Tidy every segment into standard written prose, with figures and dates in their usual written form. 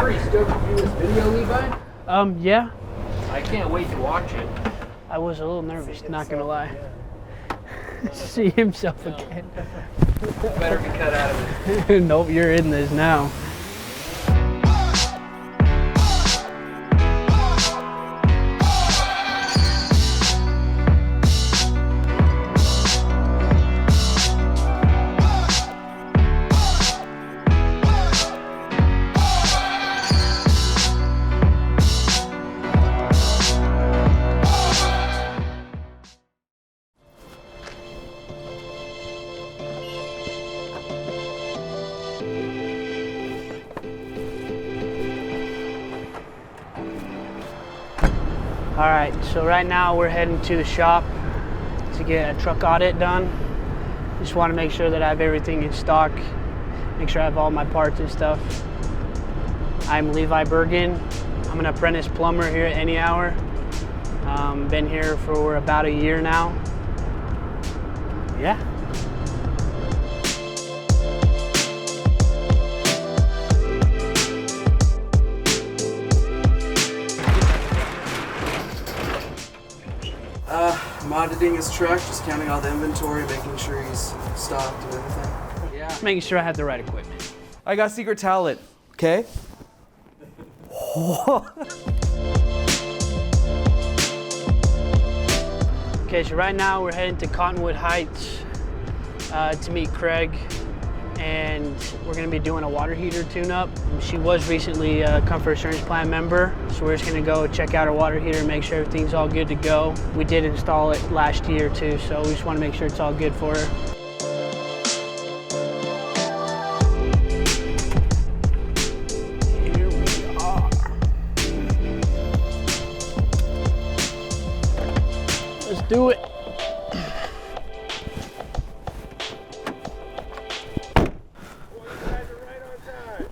Are you stoked to do this video, Levi? Yeah. I can't wait to watch it. I was a little nervous, not gonna lie. See himself again. Better be cut out of it. Nope, you're in this now. All right, so right now we're heading to the shop to get a truck audit done. Just want to make sure that I have everything in stock, make sure I have all my parts and stuff. I'm Levi Burgan. I'm an apprentice plumber here at Any Hour. Been here for about a year now. Yeah. I'm auditing his truck, just counting all the inventory, making sure he's stocked and everything. Yeah. Just making sure I have the right equipment. I got secret talent, okay? Okay, so right now we're heading to Cottonwood Heights to meet Craig, and we're gonna be doing a water heater tune-up. She was recently a Comfort Assurance Plan member, so we're just gonna go check out her water heater, make sure everything's all good to go. We did install it last year too, so we just wanna make sure it's all good for her. Here we are. Let's do it.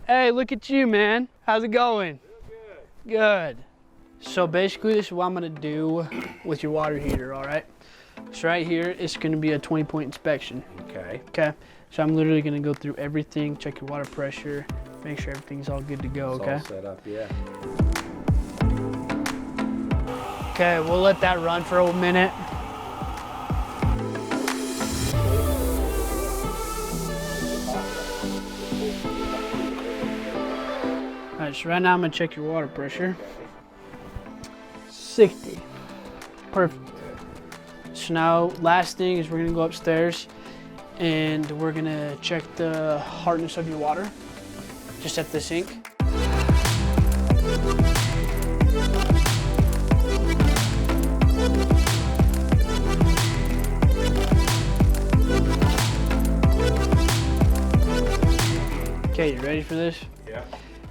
Hey, look at you, man. How's it going? Good. Good. So basically, this is what I'm gonna do with your water heater, all right? So right here, it's gonna be a 20-point inspection. Okay. Okay. So I'm literally gonna go through everything, check your water pressure, make sure everything's all good to go, It's okay? all set up, yeah. Okay, we'll let that run for a minute. All right, so right now I'm gonna check your water pressure. 60. Perfect. So now, last thing is we're gonna go upstairs and we're gonna check the hardness of your water, just at the sink. Okay, you ready for this? Yeah.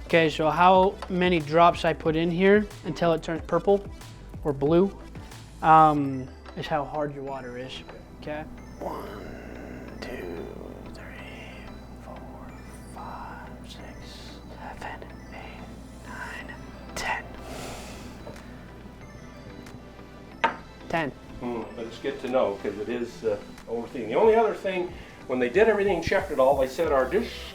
Okay, so how many drops I put in here until it turns purple or blue is how hard your water is. Okay. 1, 2, 3, 4, 5, 6, 7, 8, 9, 10. 10. But it's good to know because it is overthink. The only other thing, when they did everything, checked it all, they said our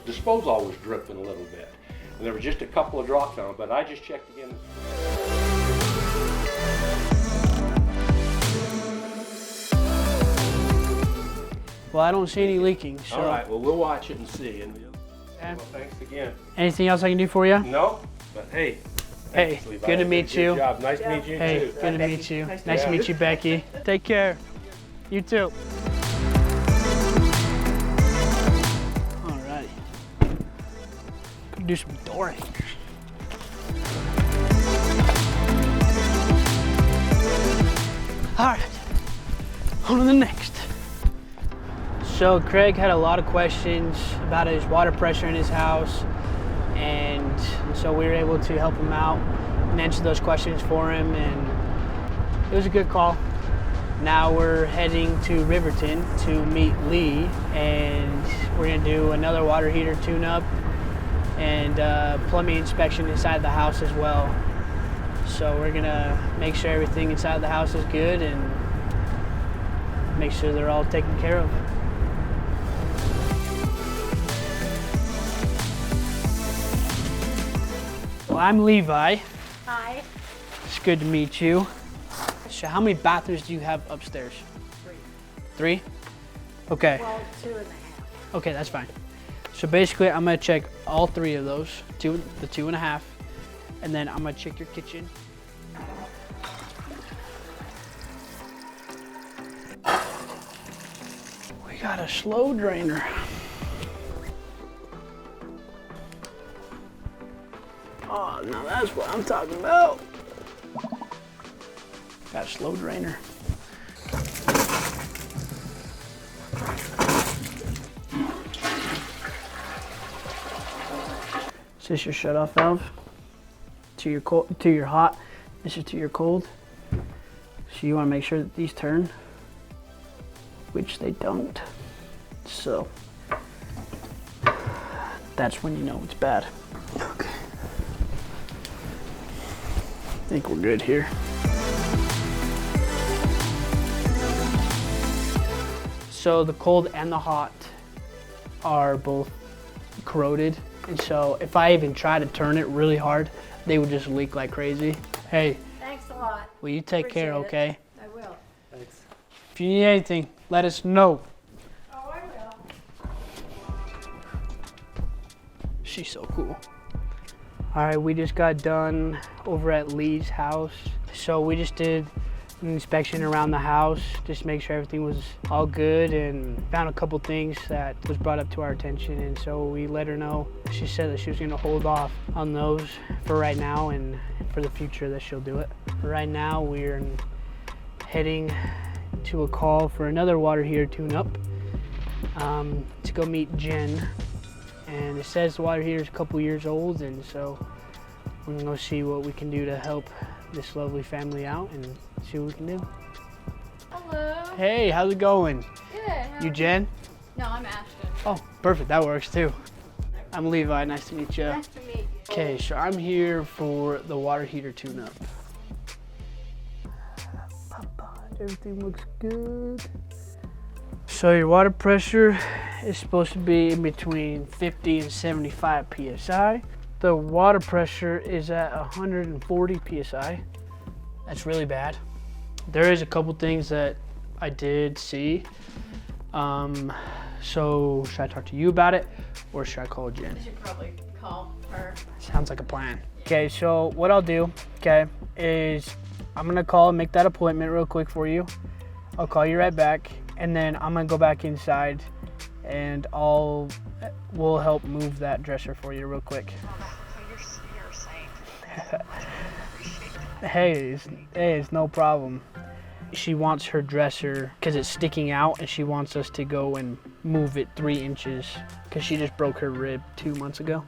disposal was dripping a little bit. And there were just a couple of drops on it, but I just checked again. Well, I don't see any leaking, so. All right, well, we'll watch it and see. And Okay. well, thanks again. Anything else I can do for you? No, but hey. Hey, thanks, Levi. good to meet you. Good job. Nice to meet you Hey, too. good to meet you. Nice to Yeah. meet you, Becky. Take care. You too. Alrighty. Do some door hangers. Alright, on to the next. So Craig had a lot of questions about his water pressure in his house, and so we were able to help him out and answer those questions for him, and it was a good call. Now we're heading to Riverton to meet Lee, and we're gonna do another water heater tune-up and plumbing inspection inside the house as well. So we're gonna make sure everything inside the house is good and make sure they're all taken care of. Well, I'm Levi. Hi. It's good to meet you. So how many bathrooms do you have upstairs? 3. 3? Okay. Well, 2.5. Okay, that's fine. So basically, I'm gonna check all 3 of those, the 2.5, and then I'm gonna check your kitchen. We got a slow drainer. Oh, now that's what I'm talking about. Got a slow drainer. Is this your shut-off valve? To your cold, to your hot. This is to your cold. So you want to make sure that these turn, which they don't. So that's when you know it's bad. Okay. I think we're good here. So the cold and the hot are both corroded. And so if I even try to turn it really hard, they would just leak like crazy. Hey. Thanks a lot. Will you take care, okay? I will. Thanks. If you need anything, let us know. Oh, I will. She's so cool. All right, we just got done over at Lee's house. So we just did an inspection around the house, just to make sure everything was all good, and found a couple things that was brought up to our attention, and so we let her know. She said that she was gonna hold off on those for right now, and for the future that she'll do it. Right now we're heading to a call for another water heater tune-up to go meet Jen. And it says the water heater is a couple years old, and so we're gonna go see what we can do to help this lovely family out and see what we can do. Hello. Hey, how's it going? Good. How You are Jen? No, I'm Ashton. Oh, perfect, that works too. I'm Levi, nice to meet you. Nice to meet you. Okay, so I'm here for the water heater tune-up. Everything looks good. So your water pressure is supposed to be in between 50 and 75 PSI. The water pressure is at 140 PSI. That's really bad. There is a couple things that I did see. So should I talk to you about it or should I call Jen? You should probably call her. Sounds like a plan. Okay, so what I'll do, is I'm gonna call and make that appointment real quick for you. I'll call you right back, and then I'm gonna go back inside and we'll help move that dresser for you real quick. You're safe. Hey, it's no problem. She wants her dresser, because it's sticking out, and she wants us to go and move it 3 inches, because she just broke her rib 2 months ago.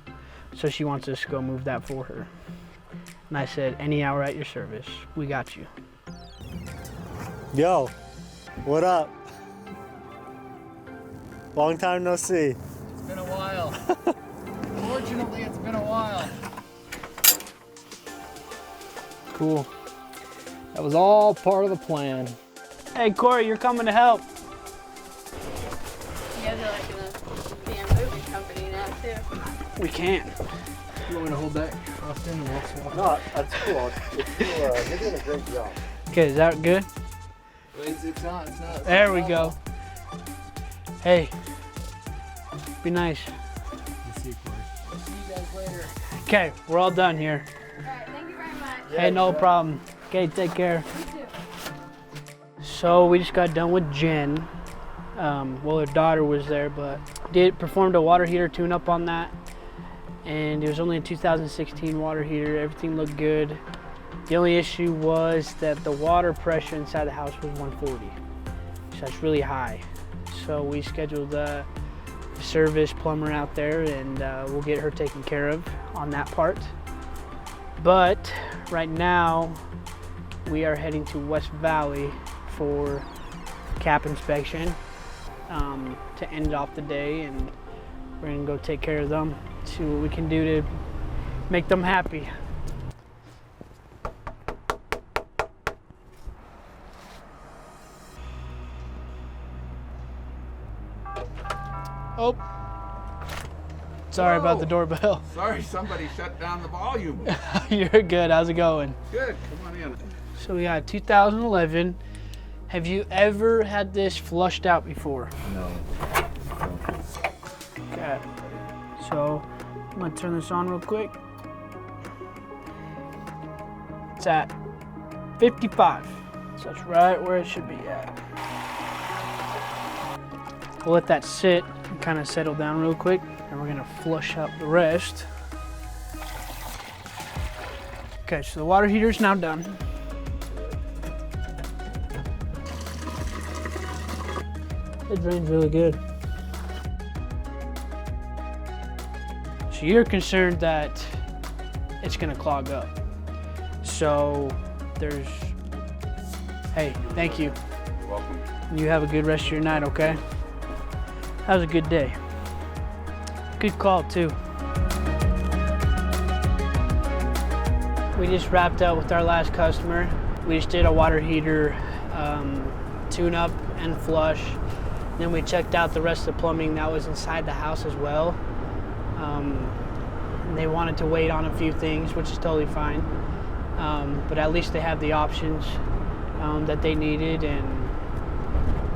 So she wants us to go move that for her. And I said, any hour at your service, we got you. Yo, what up? Long time no see. It's been a while. Fortunately, it's been a while. Cool. That was all part of the plan. Hey, Corey, you're coming to help. You guys are like in a damn moving company now, too. We can. You want me to hold that, Austin? No, that's cool. You're doing a great job. Okay, is that good? It's not. There we go. Hey, be nice. See you guys later. Okay, we're all done here. All right, thank you very much. Hey, no problem. Okay, take care. You too. So we just got done with Jen. Well, her daughter was there, but performed a water heater tune-up on that. And it was only a 2016 water heater. Everything looked good. The only issue was that the water pressure inside the house was 140. So that's really high. So we scheduled a service plumber out there, and we'll get her taken care of on that part. But right now, we are heading to West Valley for cap inspection to end off the day, and we're gonna go take care of them, see what we can do to make them happy. Oh, what's Sorry about Whoa. the doorbell. Sorry, somebody shut down the volume. You're good. How's it going? Good, come on in. So we got 2011. Have you ever had this flushed out before? No. Okay. So I'm gonna turn this on real quick. It's at 55. So that's right where it should be at. We'll let that sit and kind of settle down real quick, and we're gonna flush out the rest. Okay, so the water heater is now done. It drains really good. So you're concerned that it's gonna clog up. So there's, hey, thank you. You're welcome. You have a good rest of your night, okay? That was a good day. Good call too. We just wrapped up with our last customer. We just did a water heater tune-up and flush. Then we checked out the rest of the plumbing that was inside the house as well. And they wanted to wait on a few things, which is totally fine. But at least they have the options that they needed, and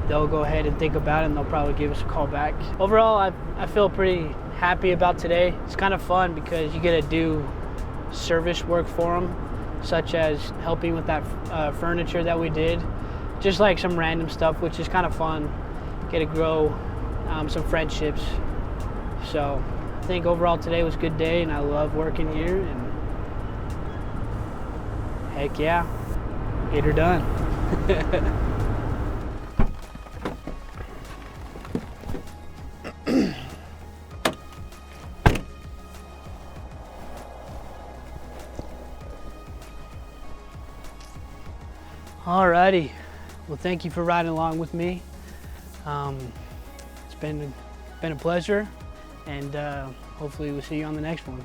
they'll go ahead and think about it, and they'll probably give us a call back. Overall, I feel pretty happy about today. It's kind of fun because you get to do service work for them, such as helping with that furniture that we did. Just like some random stuff, which is kind of fun. Get to grow some friendships. So I think overall today was a good day, and I love working here, and heck yeah, get her done. Alrighty, well thank you for riding along with me. It's been a pleasure, and hopefully we'll see you on the next one.